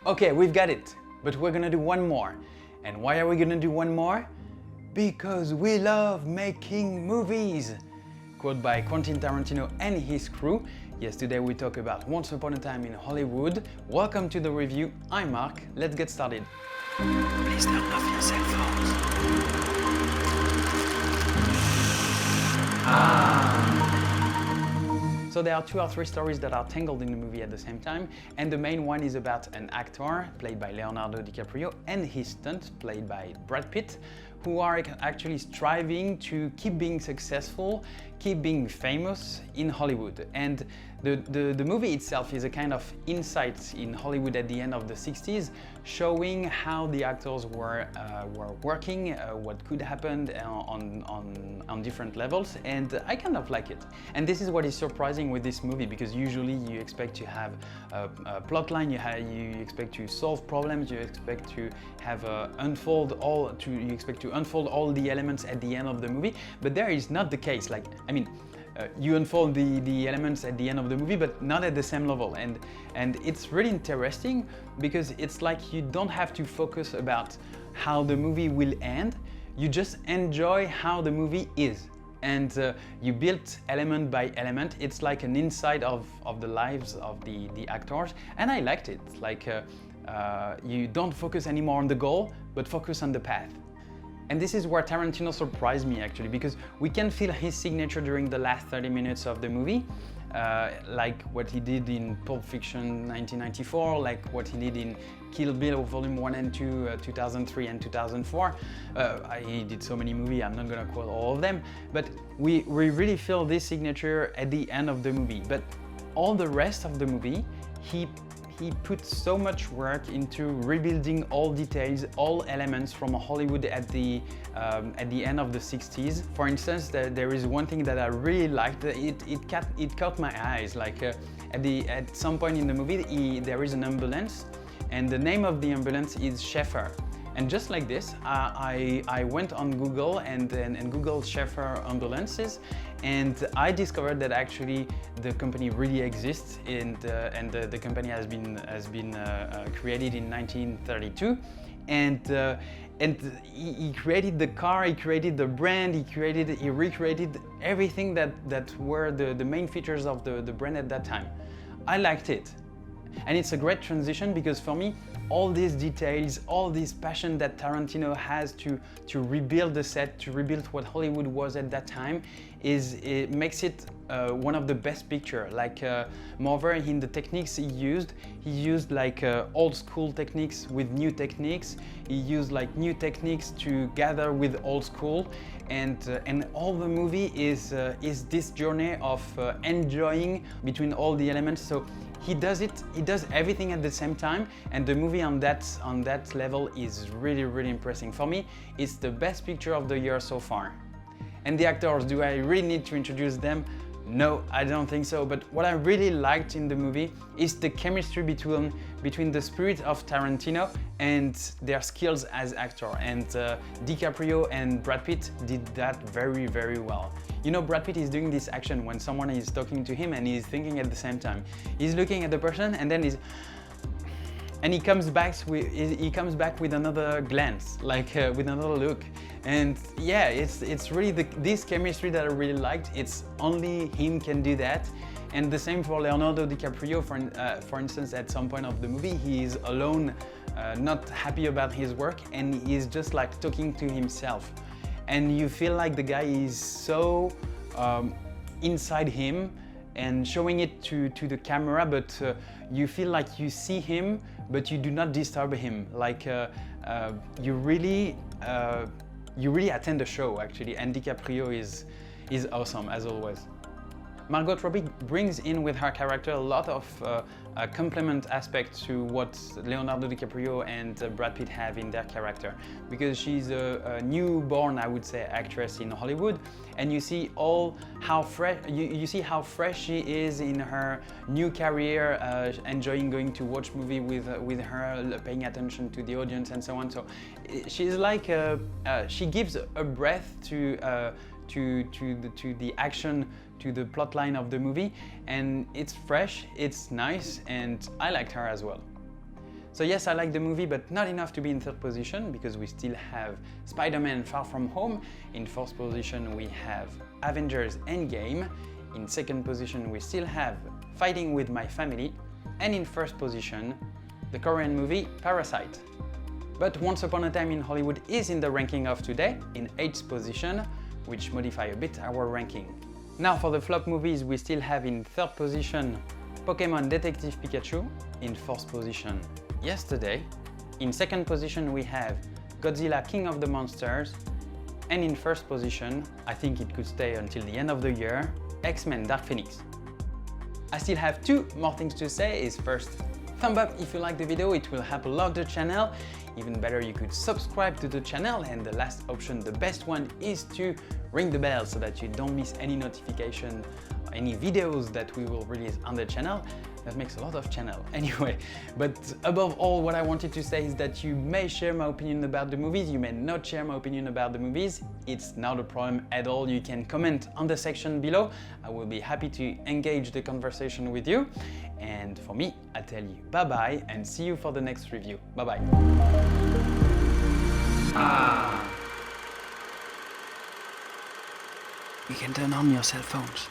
Okay, we've got it, but we're gonna do one more. And why are we gonna do one more? Because we love making movies! Quote by Quentin Tarentino and his crew. Yes, today we talk about Once Upon a Time in Hollywood. Welcome to the review. I'm Mark. Let's get started. Please turn off your cell phones. So there are two or three stories that are tangled in the movie at the same time, and the main one is about an actor played by Leonardo DiCaprio and his stunt played by Brad Pitt, who are actually striving to keep being successful, keep being famous in Hollywood. And the movie itself is a kind of insight in Hollywood at the end of the 60s, showing how the actors were working, what could happen on different levels, and I kind of like it. And this is what is surprising with this movie, because usually you expect to have a plot line, you expect to solve problems, you expect to have you expect to unfold all the elements at the end of the movie, but there is not the case. You unfold the elements at the end of the movie, but not at the same level. And it's really interesting because it's like you don't have to focus about how the movie will end. You just enjoy how the movie is. And you build element by element. It's like an insight of the lives of the actors. And I liked it. Like you don't focus anymore on the goal, but focus on the path. And this is where Tarantino surprised me actually, because we can feel his signature during the last 30 minutes of the movie, like what he did in Pulp Fiction 1994, like what he did in Kill Bill Volume 1 and 2, 2003 and 2004. He did so many movies, I'm not gonna quote all of them, but we really feel this signature at the end of the movie. But all the rest of the movie, he put so much work into rebuilding all details, all elements from Hollywood at the end of the 60s. For instance, there is one thing that I really liked. It caught my eyes. Like at some point in the movie, there is an ambulance, and the name of the ambulance is Schaefer. And just like this, I went on Google and Googled Schaefer ambulances, and I discovered that actually the company really exists, and the company has been created in 1932, and he created the car, he created the brand, he recreated everything that were the main features of the brand at that time. I liked it. And it's a great transition because for me, all these details, all this passion that Tarantino has to rebuild the set, to rebuild what Hollywood was at that time, it makes it one of the best pictures. Like moreover, in the techniques he used like old school techniques with new techniques. He used like new techniques to gather with old school, and all the movie is this journey of enjoying between all the elements. So he does everything at the same time, and the movie on that level is really impressive. For me, it's the best picture of the year so far. And the actors, do I really need to introduce them? No, I don't think so. But what I really liked in the movie is the chemistry between the spirit of Tarantino and their skills as actor. And DiCaprio and Brad Pitt did that very well. You know, Brad Pitt is doing this action when someone is talking to him and he's thinking at the same time. He's looking at the person and then he comes back with another glance, like with another look. And yeah, it's really this chemistry that I really liked. It's only him can do that. And the same for Leonardo DiCaprio, for instance, at some point of the movie, he is alone, not happy about his work, and he's just like talking to himself. And you feel like the guy is so inside him and showing it to the camera, but you feel like you see him, but you do not disturb him. Like you really attend the show actually, and DiCaprio is awesome as always. Margot Robbie brings in with her character a lot of complement aspects to what Leonardo DiCaprio and Brad Pitt have in their character, because she's a newborn, I would say, actress in Hollywood, and you see how fresh she is in her new career, enjoying going to watch movie with her, paying attention to the audience and so on. So she's like she gives a breath to the action, to the plot line of the movie, and it's fresh, it's nice, and I liked her as well. So yes, I like the movie, but not enough to be in third position because we still have Spider-Man Far From Home. In fourth position, we have Avengers Endgame. In second position, we still have Fighting With My Family. And in first position, the Korean movie Parasite. But Once Upon a Time in Hollywood is in the ranking of today, in 8th position, which modify a bit our ranking. Now for the flop movies, we still have in third position Pokémon Detective Pikachu, in fourth position Yesterday, in second position we have Godzilla King of the Monsters, and in first position, I think it could stay until the end of the year, X-Men Dark Phoenix. I still have two more things to say. Is first, thumb up if you like the video, it will help a lot the channel. Even better, you could subscribe to the channel, and the last option, the best one, is to ring the bell so that you don't miss any notification or any videos that we will release on the channel. That makes a lot of channel anyway. But above all, what I wanted to say is that you may share my opinion about the movies, you may not share my opinion about the movies. It's not a problem at all. You can comment on the section below. I will be happy to engage the conversation with you. And for me, I tell you bye-bye and see you for the next review. Bye-bye. You can turn on your cell phones.